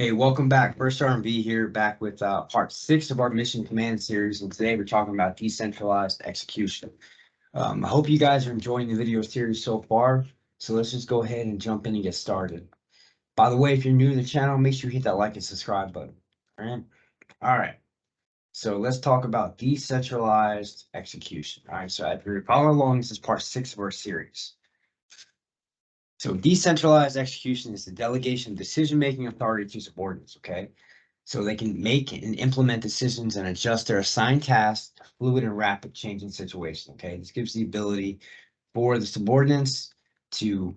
Hey, welcome back. First RMV here, back with part 6 of our Mission Command series, and today we're talking about decentralized execution. I hope you guys are enjoying the video series so far, so let's just go ahead and jump in and get started. By the way, if you're new to the channel, make sure you hit that like and subscribe button. All right. So let's talk about decentralized execution. All right, so if you're following along, this is part 6 of our series. So decentralized execution is the delegation of decision-making authority to subordinates, okay? So they can make and implement decisions and adjust their assigned tasks to fluid and rapid changing situations, okay? This gives the ability for the subordinates to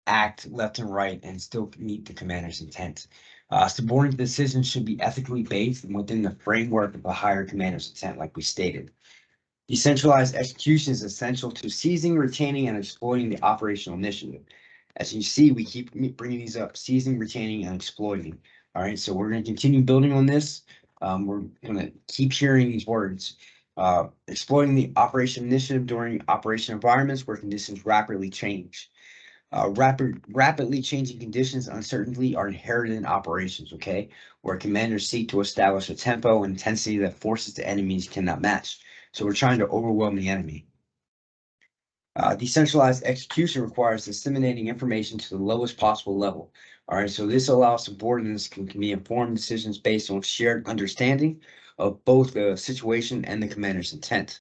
act left and right and still meet the commander's intent. Subordinate decisions should be ethically based and within the framework of a higher commander's intent, like we stated. Decentralized execution is essential to seizing, retaining, and exploiting the operational initiative. As you see, we keep bringing these up: seizing, retaining, and exploiting. All right, so we're going to continue building on this. We're going to keep hearing these words. Exploiting the operation initiative during operation environments where conditions rapidly change. Rapidly changing conditions, uncertainty are inherent in operations, okay? Where commanders seek to establish a tempo and intensity that forces the enemies cannot match. So we're trying to overwhelm the enemy. Decentralized execution requires disseminating information to the lowest possible level. All right, so this allows subordinates can be informed decisions based on shared understanding of both the situation and the commander's intent.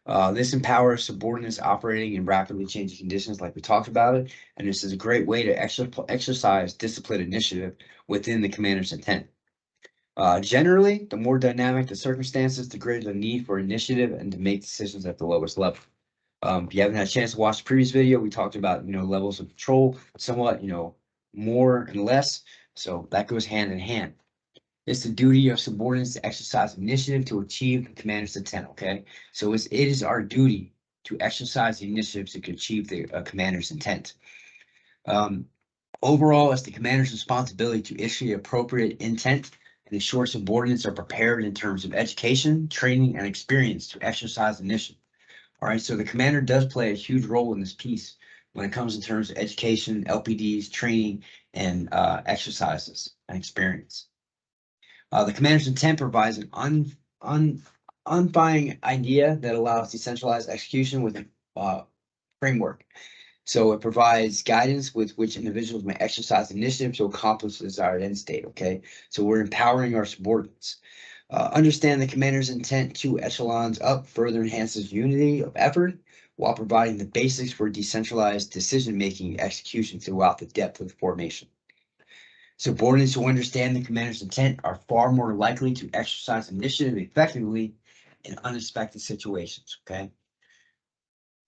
This empowers subordinates operating in rapidly changing conditions, like we talked about it, and this is a great way to exercise disciplined initiative within the commander's intent. Generally, the more dynamic the circumstances, the greater the need for initiative and to make decisions at the lowest level. If you haven't had a chance to watch the previous video, we talked about, levels of control, somewhat, more and less. So that goes hand in hand. It's the duty of subordinates to exercise initiative to achieve the commander's intent, okay? So it is our duty to exercise the initiative to achieve the commander's intent. Overall, it's the commander's responsibility to issue the appropriate intent and ensure subordinates are prepared in terms of education, training, and experience to exercise initiative. All right, so the commander does play a huge role in this piece when it comes in terms of education, LPDs, training, and exercises and experience. The commander's intent provides an unifying idea that allows decentralized execution with a framework. So it provides guidance with which individuals may exercise initiative to accomplish the desired end state, okay? So we're empowering our subordinates. Understand the commander's intent 2 echelons up further enhances unity of effort while providing the basics for decentralized decision-making execution throughout the depth of the formation. Subordinates who understand the commander's intent are far more likely to exercise initiative effectively in unexpected situations, okay?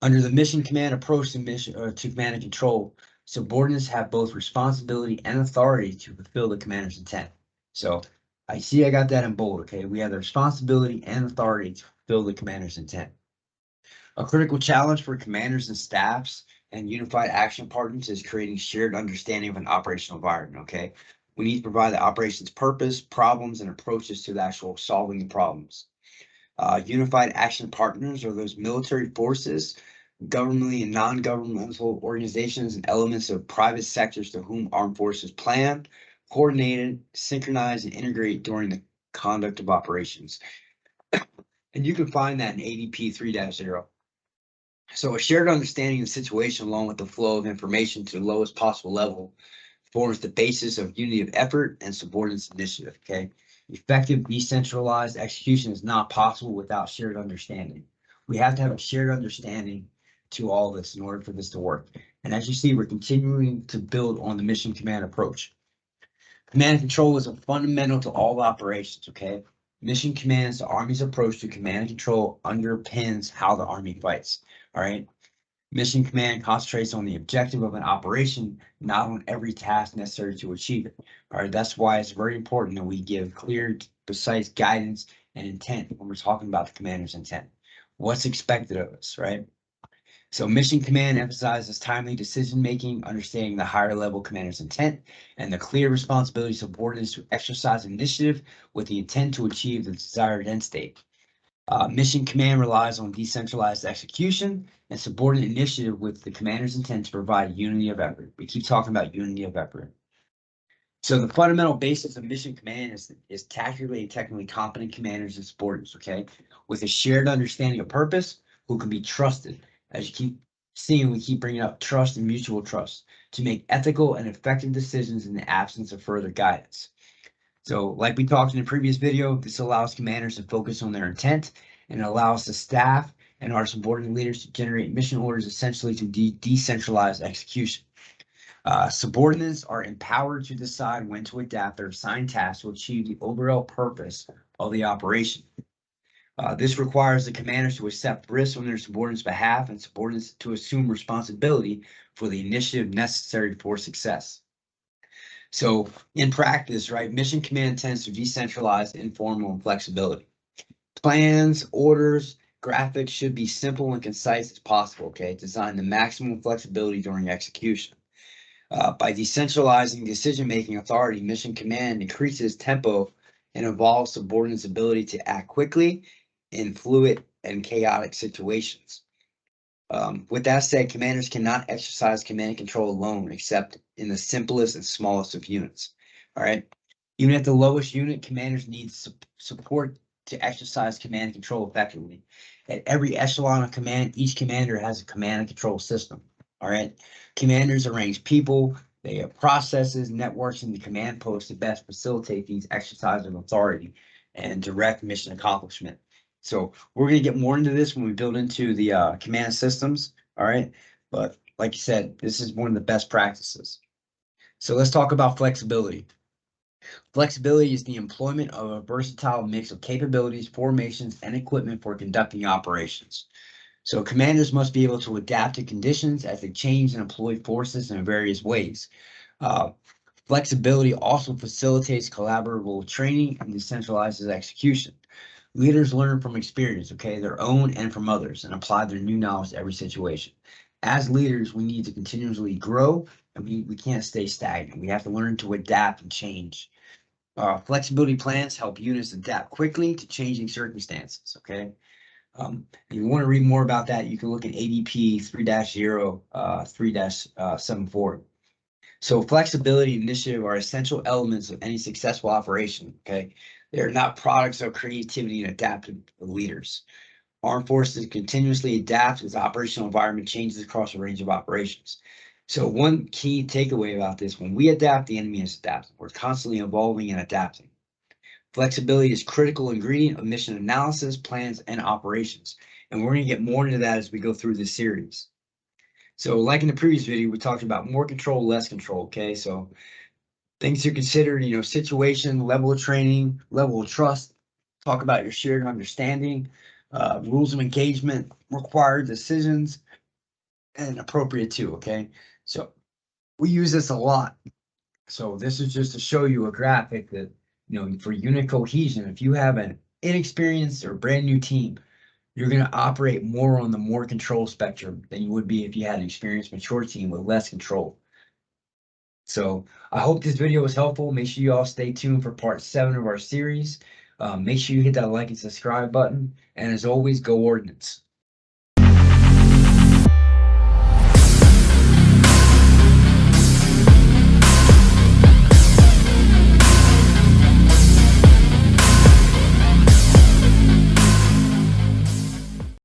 Under the mission command approach to command and control, subordinates have both responsibility and authority to fulfill the commander's intent. So I got that in bold, okay? We have the responsibility and authority to fulfill the commander's intent. A critical challenge for commanders and staffs and unified action partners is creating shared understanding of an operational environment, okay? We need to provide the operation's purpose, problems, and approaches to the actual solving the problems. Unified action partners are those military forces, governmentally and non-governmental organizations, and elements of private sectors to whom armed forces plan, coordinated, synchronize, and integrate during the conduct of operations. And you can find that in ADP 3.0. So a shared understanding of the situation along with the flow of information to the lowest possible level forms the basis of unity of effort and subordinates initiative, okay? Effective decentralized execution is not possible without shared understanding. We have to have a shared understanding to all this in order for this to work. And as you see, we're continuing to build on the mission command approach. Command and control is a fundamental to all operations, okay? Mission commands, the Army's approach to command and control underpins how the Army fights, all right? Mission command concentrates on the objective of an operation, not on every task necessary to achieve it. All right, that's why it's very important that we give clear, precise guidance and intent when we're talking about the commander's intent. What's expected of us, right? So mission command emphasizes timely decision-making, understanding the higher level commander's intent, and the clear responsibility of subordinates to exercise initiative with the intent to achieve the desired end state. Mission command relies on decentralized execution and subordinate initiative with the commander's intent to provide unity of effort. We keep talking about unity of effort. So the fundamental basis of mission command is tactically and technically competent commanders and subordinates, okay, with a shared understanding of purpose, who can be trusted. As you keep seeing, we keep bringing up trust and mutual trust to make ethical and effective decisions in the absence of further guidance. So like we talked in the previous video, this allows commanders to focus on their intent and allows the staff and our subordinate leaders to generate mission orders essentially to decentralize execution. Subordinates are empowered to decide when to adapt their assigned tasks to achieve the overall purpose of the operation. This requires the commanders to accept risks on their subordinates' behalf and subordinates to assume responsibility for the initiative necessary for success. So in practice, right, mission command tends to decentralize informal and flexibility. Plans, orders, graphics should be simple and concise as possible, okay, designed to maximum flexibility during execution. By decentralizing decision-making authority, mission command increases tempo and involves subordinates' ability to act quickly in fluid and chaotic situations. With that said, commanders cannot exercise command and control alone, except in the simplest and smallest of units. All right. Even at the lowest unit, commanders need support to exercise command and control effectively. At every echelon of command, each commander has a command and control system. All right. Commanders arrange people, they have processes, networks, and the command posts to best facilitate these exercises of authority and direct mission accomplishment. So we're going to get more into this when we build into the command systems. All right. But like you said, this is one of the best practices. So let's talk about flexibility. Flexibility is the employment of a versatile mix of capabilities, formations, and equipment for conducting operations. So commanders must be able to adapt to conditions as they change and employ forces in various ways. Flexibility also facilitates collaborative training and decentralizes execution. Leaders learn from experience, okay, their own and from others, and apply their new knowledge to every situation. As leaders, we need to continuously grow, and we can't stay stagnant. We have to learn to adapt and change. Flexibility plans help units adapt quickly to changing circumstances, okay? If you want to read more about that, you can look at ADP 3-0, 3-74. So flexibility and initiative are essential elements of any successful operation, okay? They are not products of creativity and adaptive leaders. Armed forces continuously adapt as the operational environment changes across a range of operations. So one key takeaway about this, when we adapt, the enemy is adapting. We're constantly evolving and adapting. Flexibility is critical ingredient of mission analysis, plans, and operations. And we're going to get more into that as we go through this series. So like in the previous video, we talked about more control, less control, okay? So things to consider, situation, level of training, level of trust, talk about your shared understanding, rules of engagement, required decisions, and appropriate too, okay? So we use this a lot. So this is just to show you a graphic that, for unit cohesion, if you have an inexperienced or brand new team, you're going to operate more on the more control spectrum than you would be if you had an experienced, mature team with less control. So I hope this video was helpful. Make sure you all stay tuned for part 7 of our series. Make sure you hit that like and subscribe button. And as always, go Ordnance.